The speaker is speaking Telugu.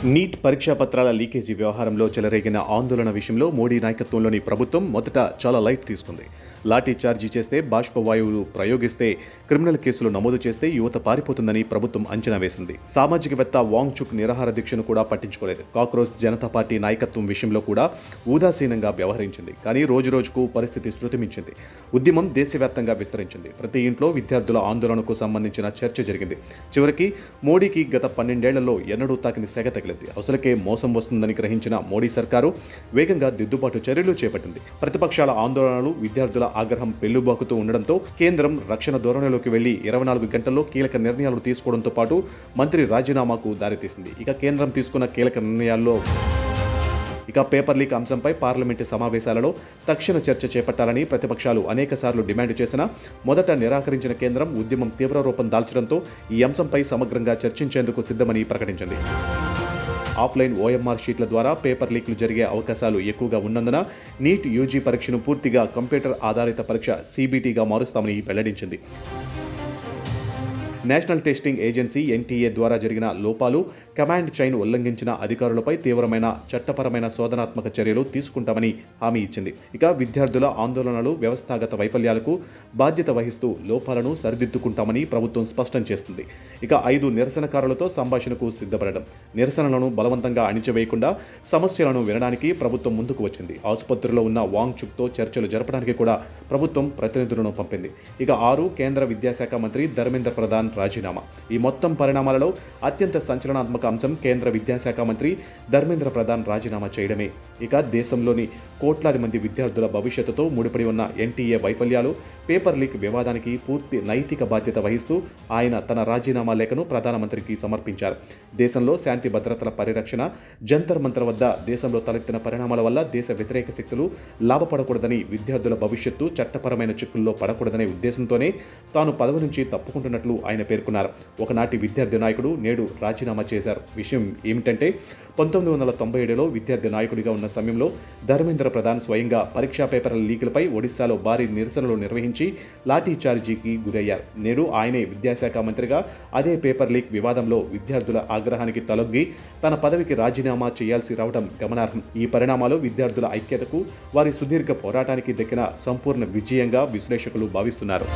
నీట్ పరీక్షా పత్రాల లీకేజీ వ్యవహారంలో చెలరేగిన ఆందోళన విషయంలో మోడీ నాయకత్వంలోని ప్రభుత్వం మొదట చాలా లైట్ తీసుకుంది. లాఠీ చార్జీ చేస్తే బాష్పవాయువులు ప్రయోగిస్తే క్రిమినల్ కేసులు నమోదు చేస్తే యువత పారిపోతుందని ప్రభుత్వం అంచనా వేసింది. సామాజికవేత్త వాంగ్ చుక్ నిరాహార దీక్షను కూడా పట్టించుకోలేదు. కాక్రోచ్ జనతా పార్టీ నాయకత్వం విషయంలో కూడా ఉదాసీనంగా వ్యవహరించింది. కానీ రోజురోజుకు పరిస్థితి శృతిమించింది. ఉద్యమం దేశవ్యాప్తంగా విస్తరించింది. ప్రతి ఇంట్లో విద్యార్థుల ఆందోళనకు సంబంధించిన చర్చ జరిగింది. చివరికి మోడీకి గత 12 ఏళ్లలో ఎన్నడూ తాకిని సెగ తగిలింది. అసలుకే మోసం వస్తుందని గ్రహించిన మోడీ సర్కారు వేగంగా దిద్దుబాటు చర్యలు చేపట్టింది. ప్రతిపక్షాల ఆందోళనలు, విద్యార్థుల ఆగ్రహం పెళ్లుబాకుతూ ఉండడంతో కేంద్రం రక్షణ ధోరణిలోకి వెళ్లి 24 గంటల్లో కీలక నిర్ణయాలు తీసుకోవడంతో పాటు మంత్రి రాజీనామాకు దారితీసింది. కేంద్రం తీసుకున్న కీలక నిర్ణయాల్లో పేపర్ లీక్ అంశంపై పార్లమెంటు సమావేశాలలో తక్షణ చర్చ చేపట్టాలని ప్రతిపక్షాలు అనేకసార్లు డిమాండ్ చేసినా మొదట నిరాకరించిన కేంద్రం ఉద్యమం తీవ్ర రూపం దాల్చడంతో ఈ అంశంపై సమగ్రంగా చర్చించేందుకు సిద్ధమని ప్రకటించింది. ఆఫ్లైన్ ఓఎంఆర్ షీట్ల ద్వారా పేపర్ లీక్లు జరిగే అవకాశాలు ఎక్కువగా ఉన్నందున నీట్ యూజీ పరీక్షను పూర్తిగా కంప్యూటర్ ఆధారిత పరీక్ష సీబీటీగా మారుస్తామని వెల్లడించింది. నేషనల్ టెస్టింగ్ ఏజెన్సీ ఎన్టీఏ ద్వారా జరిగిన లోపాలు, కమాండ్ చైన్ ఉల్లంఘించిన అధికారులపై తీవ్రమైన చట్టపరమైన శోధనాత్మక చర్యలు తీసుకుంటామని హామీ ఇచ్చింది. విద్యార్థుల ఆందోళనలు, వ్యవస్థాగత వైఫల్యాలకు బాధ్యత వహిస్తూ లోపాలను సరిదిద్దుకుంటామని ప్రభుత్వం స్పష్టం చేస్తుంది. 5 నిరసనకారులతో సంభాషణకు సిద్ధపడడం, నిరసనలను బలవంతంగా అణిచివేయకుండా సమస్యలను వినడానికి ప్రభుత్వం ముందుకు వచ్చింది. ఆసుపత్రిలో ఉన్న వాంగ్ చుక్తో చర్చలు జరపడానికి కూడా ప్రభుత్వం ప్రతినిధులను పంపింది. 6 కేంద్ర విద్యాశాఖ మంత్రి ధర్మేంద్ర ప్రధాన్ రాజీనామా. ఈ మొత్తం పరిణామాలలో అత్యంత సంచలనాత్మక అంశం కేంద్ర విద్యాశాఖ మంత్రి ధర్మేంద్ర ప్రధాన్ రాజీనామా చేయడమే. దేశంలోని కోట్లాది మంది విద్యార్థుల భవిష్యత్తుతో ముడిపడి ఉన్న ఎన్టీఏ వైఫల్యాలు, పేపర్ లీక్ వివాదానికి పూర్తి నైతిక బాధ్యత వహిస్తూ ఆయన తన రాజీనామా లేఖను ప్రధానమంత్రికి సమర్పించారు. దేశంలో శాంతి భద్రతల పరిరక్షణ, జంతర్ మంతర్ వద్ద దేశంలో తలెత్తిన పరిణామాల వల్ల దేశ వ్యతిరేక శక్తులు లాభపడకూడదని, విద్యార్థుల భవిష్యత్తు చట్టపరమైన చిక్కుల్లో పడకూడదనే ఉద్దేశంతోనే తాను పదవి నుంచి తప్పుకుంటున్నట్లు ఆయన పేర్కొన్నారు. ఒకనాటి విద్యార్థి నాయకుడు నేడు రాజీనామా చేశారు. విషయం ఏమిటంటే 1997లో విద్యార్థి నాయకుడిగా ఉన్న సమయంలో ధర్మేంద్ర ప్రధాన్ స్వయంగా పరీక్షా పేపర్ల లీకులపై ఒడిశాలో భారీ నిరసనలు నిర్వహించి లాఠీ చార్జీకి గురయ్యారు. నేడు ఆయనే విద్యాశాఖ మంత్రిగా అదే పేపర్ లీక్ వివాదంలో విద్యార్థుల ఆగ్రహానికి తలొగ్గి తన పదవికి రాజీనామా చేయాల్సి రావడం గమనార్హం. ఈ పరిణామాలు విద్యార్థుల ఐక్యతకు, వారి సుదీర్ఘ పోరాటానికి దక్కిన సంపూర్ణ విజయంగా విశ్లేషకులు భావిస్తున్నారు.